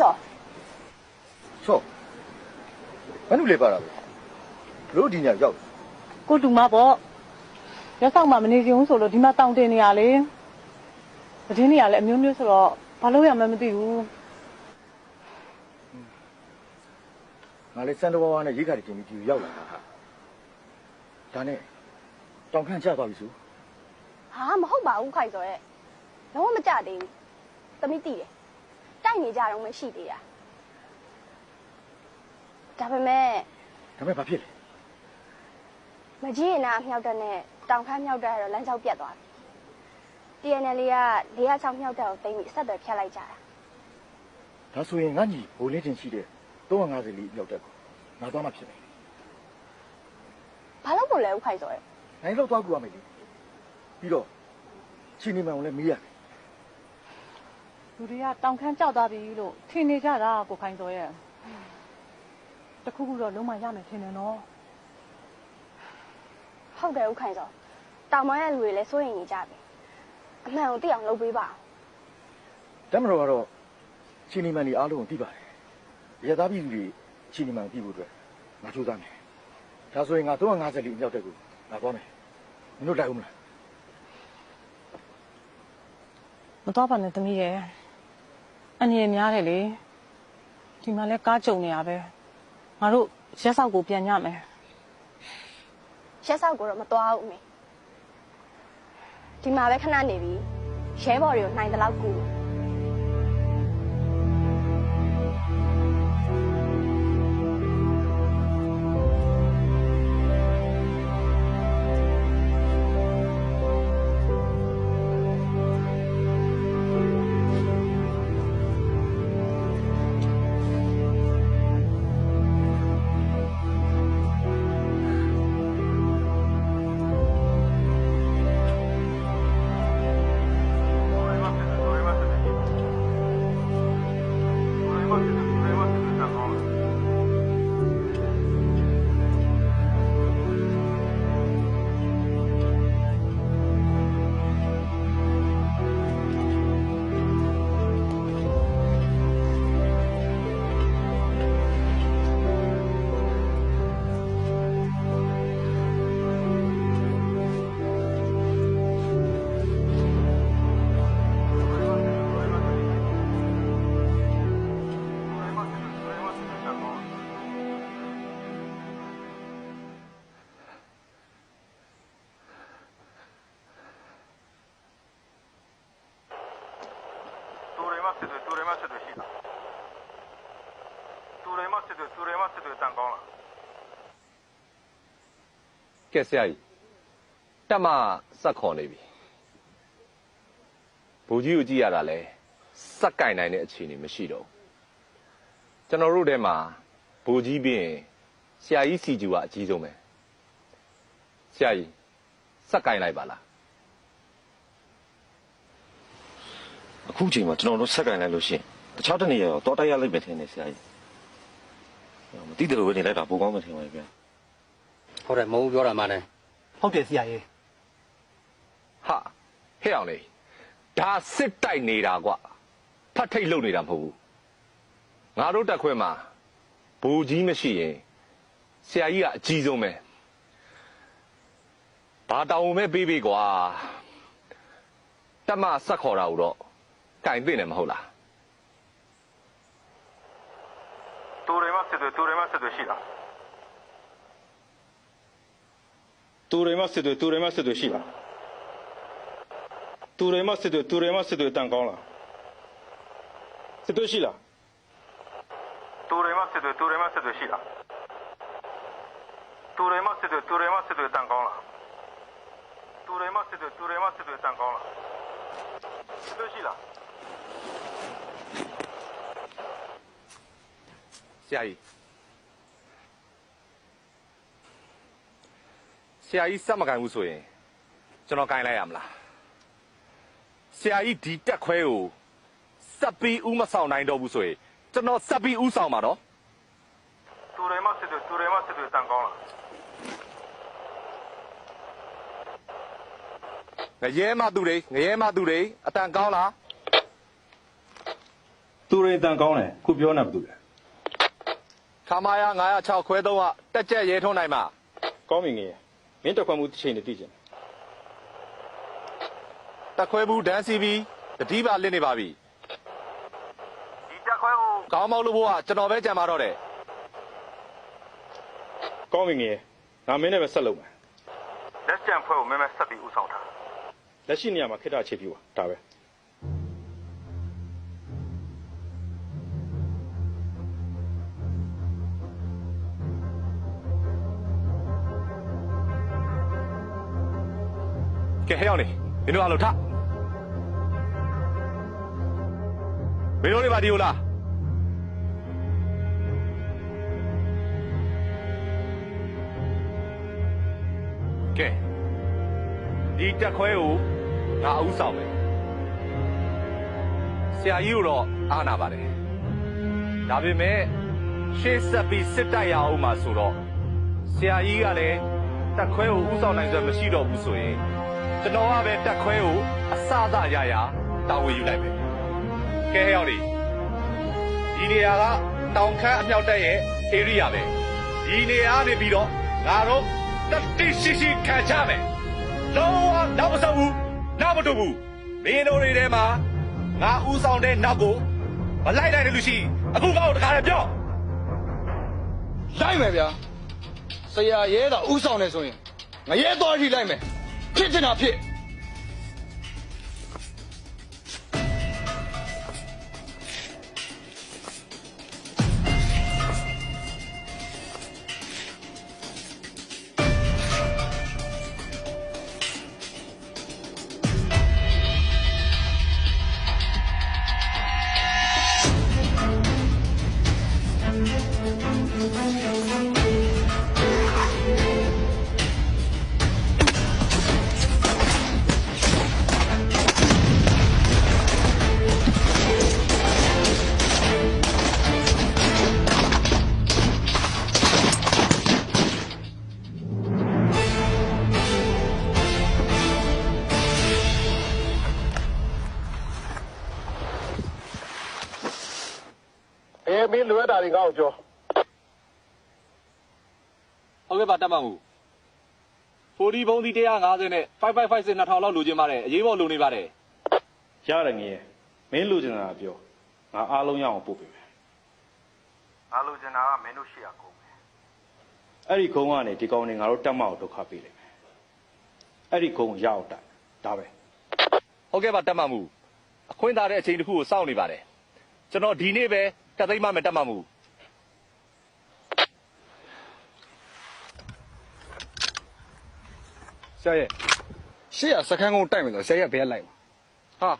စောဆောဘယ်လိုလဲပါတာလို့ဒီညရောက်ကိုတူမပေါ့ရက်ဆောင်မှမနေချင်ဘူးဆိုလို့ဒီမှာတောင်းတင်နေရလေသတင်းတွေကလည်းအမျိုးမျိုးဆိုတော့ဘာလို့ရမှမသိဘူးငါလည်းစံတော်ဝါနဲ့ရိခါတွေတင်ပြီးဒီရောက်လာတာဟာဒါနဲ့တောင်ခန့်ကျသွားပြီဆိုဟာမဟုတ်ပါဘူးခိုင်စောရဲ့လုံးဝမကြသေးဘူးသမီးတည်တယ်တိုက်နေကြတော့မရှိသေးတာဒါပေမဲ့ဘာဖြစ်လဲမကြီးရင်နာမြောက်တဲ့နဲ့တောင်ခမ်းမြောက်တဲ့ကတော့လမ်းကြောက်ပြတ်သွားပြီ TNL က406မြောက်တဲ့ကိုသိမ်းပြီးဆက်သွယ်ဖြတ်လိုက်ကြတာဒါဆိုရင်ငါညီဘိုးလေးတင်ရှိတဲ့350လီမြောက်တဲ့ကိုငါသွားမှဖြစ်မယ်ဘာလို့မလဲဦးခိုင်စောရဲ့နိုင်တော့သွားကူရမယ်လေပြီးတော့ချင်းနေမှန်ကိုလည်းမေးရတယ်လူတွေကတောင်ခမ်းကြောက်သွားပြီလို့ထင်နေကြတာကိုခိုင်စောရဲ့တခုခုတော့လုံးဝရမယ်ထင်တယ်နော်ဟုတ်တယ်ဦးခိုင်စောတောင်မရဲ့လူတွေလည်းစိုးရိမ်နေကြပြီအမှန်ကိုသိအောင်လုပ်ပေးပါတမတော်ကတော့ချင်းနေမှန်ဒီအားလုံးကိုသိပါတယ်ရသားပြည်သူတွေချင်းနေမှန်ကိုသိဖို့အတွက်ငါကြိုးစားမယ်ဒါဆိုရင်ငါ350လီမြောက်တဲ့ကိုငါသွားမယ်မင်းတို့လိုက်ဦးမလားမတော်ပါနဲ့သမီးရဲ့အန်ရများတယ်လေဒီမှာလဲကားကြုံနေရပဲငါတို့ရက်ဆောက်ကိုပြန်ညမယ်ရက်ဆောက်ကိုတော့မသွားဘူးအမေဒီမှာပဲခဏနေပြီရဲဘော်တွေကိုနိုင်တဲ့လောက်ကူကဲဆရာကြီးတက်မစက်ခေါ်နေပြီဘိုးကြီးကိုကြည့်ရတာလဲစက်ကင်နိုင်တဲ့အခြေအနေမရှိတော့ကျွန်တော်တို့ထဲမှာဘိုးကြီးပြီးရင်ဆရာကြီးစီကျူကအကြီးဆုံးပဲဆရာကြီးစက်ကင်လိုက်ပါလားအခုချိန်မှာကျွန်တော်တို့ဆက်ကင်လိုက်လို့ရှိရင်တခြားတနေရာတော့တိုက်ရလိုက်ပဲထင်တယ်ဆရာကြီးမသိတယ်လို့ပဲနေလိုက်တာပိုကောင်းမှထင်ပါရဲ့ဗျာဟုတ်တယ်မဟုတ်ပြောတာမှလည်းဟုတ်တယ်ဆရာကြီးဟာဟဲ့အောင်လေဒါစစ်တိုက်နေတာကွဖတ်ထိတ်လုပ်နေတာမဟုတ်ဘူးငါတို့တက်ခွဲမှာဘိုးကြီးမရှိရင်ဆရာကြီးကအကြီးဆုံးပဲဘာတောင်းမဲ့ပေးကွာတက်မဆက်ခေါ်တာကိုတော့ကင်သိနေမဟုတ်လားတူရမစစ်တွေရှိလားတူရမစစ်တွေရှိလားတူရမစစ်တွေတန်ကောင်းလားစစ်တွေရှိလားတူရမစစ်တွေရှိလားတူရမစစ်တွေတန်ကောင်းလားတူရမစစ်တွေတန်ကောင်းလားစစ်တွေရှိလားဆရာကြီးစက်မကန်ဘူးဆိုရင်ကျွန်တော်ကင်လိုက်ရမလားဆရာကြီးဒီတက်ခွဲကိုစက်ပြီးဥမဆောင်နိုင်တော့ဘူးဆိုရင်ကျွန်တော်စက်ပြီးဥဆောင်ပါတော့တူရမစစ်တွေတန်ကောင်းလားငရဲမသူတွေအတန်ကောင်းလား သူရိန်တန်ကောင်းတယ်ခုပြောနေဘူးလေ ခမာယာ906ခွဲ3ကတက်ကြက်ရဲထုံးနိုင်မှာ ကောင်းပြီငယ်မင်းတက်ခွင့်မှုတစ်ချိန်နဲ့တည်ချင် တက်ခွဲဘူးဒန်းစီပြီးတတိပါလစ်နေပါပြီဒီတက်ခွဲကိုခေါင်းမောက်လို့ဘိုးကကျွန်တော်ပဲကြံပါတော့တယ် ကောင်းပြီငယ်ငါမင်းနဲ့ပဲဆက်လုပ်မယ် လက်ကြံဖွဲ့ကိုမင်းမဲဆက်ပြီးဥဆောင်တာ လက်ရှိနေရာမှာခိတ္တချေပြူပါဒါပဲ ကဲဟဲ့အောင်နေမင်းတို့အလုပ်ထမင်းတို့တွေပါဒီဟုတ်လားကဲဒီတက်ခွဲကိုငါအဥဆောင်မယ်ဆရာကြီးတို့တော့အားနာပါတယ်ဒါပေမဲ့ရှေ့ဆက်ပြီးစစ်တိုက်ရအောင်မှာဆိုတော့ဆရာကြီးကလည်းတက်ခွဲကိုဥဆောင်နိုင်စွမ်းမရှိတော့ဘူးဆိုရင်ကျွန်တော်ကပဲတက်ခွဲကိုအစအစရရတာဝန်ယူလိုက်မယ်ကဲဟဲ့အောင်ဒီနေရာကတောင်ခမ်းအမြောက်တက်ရဲ့ area ပဲဒီနေရာနေပြီးတော့ငါတို့တက်တိရှိရှိခံချမယ်လုံးဝနောက်မဆုတ်ဘူးနောက်မတူဘူးမင်းတို့တွေထဲမှာငါဥဆောင်တဲ့နောက်ကိုမလိုက်နိုင်တဲ့လူရှိအခုကောက်တခါလည်းပြော လိုက်မယ်ဗျာဆရာရဲတာဥဆောင်နေဆိုရင်ငရဲတော်ထိလိုက်မယ်ဖြစ်ချင်တာဖြစ် မင်းလွယ်တာတွေငါ့ကိုပြော ဟုတ်ကဲ့ပါတက်မှမှု40ဘုံဒီ150နဲ့5556 2000လောက်လိုချင်ပါတယ်အရေးပေါ်လိုနေပါတယ် ရတယ်ငယ်မင်းလိုချင်တာပြောငါအားလုံးရအောင်ပို့ပေးမယ် ငါလိုချင်တာကမင်းတို့ရှိရကုန်မယ် အဲ့ဒီကုန်းကနေဒီကောင်တွေငါတို့တက်မအောင်ဒုက္ခပေးလိမ့်မယ်အဲ့ဒီကုန်းကိုရအောင်တိုက်ဒါပဲ ဟုတ်ကဲ့ပါတက်မှမှုအခွင့်သာတဲ့အချိန်တစ်ခုကိုစောင့်နေပါတယ်ကျွန်တော်ဒီနေ့ပဲတက်သိမ်းမှမယ်တက်မှမှု ဆရာရဲရှေ့ကစခန်းကုန်းတိုက်မယ်ဆိုဆရာရဲဘယ်ကလိုက်မှာ ဟာ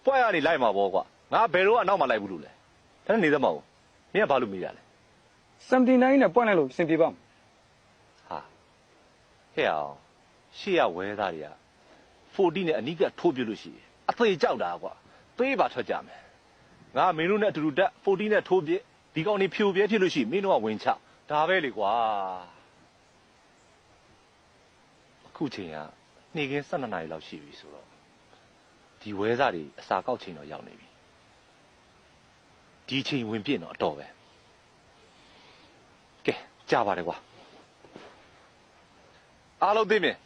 ပွက်ရနေလိုက်မှာပေါ့ကွာငါဘယ်တော့အနောက်မှလိုက်ဘူးလို့လဲဒါနဲ့နေသမောမင်းကဘာလို့မေးရလဲ 79နဲ့ပွန့်လိုက်လို့စင်ပြေပါ့မ ဟာဟဲ့အောင်ရှေ့ရဝဲသားတွေက40နဲ့အနီးကထိုးပြလို့ရှိရင်အသေးကြောက်တာကွာပေးပါထွက်ကြမယ်ငါမင်းတို့နဲ့အတူတူတက်40နဲ့ထိုးပြဒီကောင်နေဖြိုပြဲဖြစ်လို့ရှိရင်မင်းတို့ကဝင်ချဒါပဲလေကွာအခုချိန်ကနေ့ကင်း12နာရီလောက်ရှိပြီဆိုတော့ဒီဝဲစားတွေအစာကောက်ချိန်တော့ရောက်နေပြီဒီချိန်ဝင်ပြည့်တော့အတော်ပဲကဲကြပါတယ်ကွာအားလုံးသိမြင်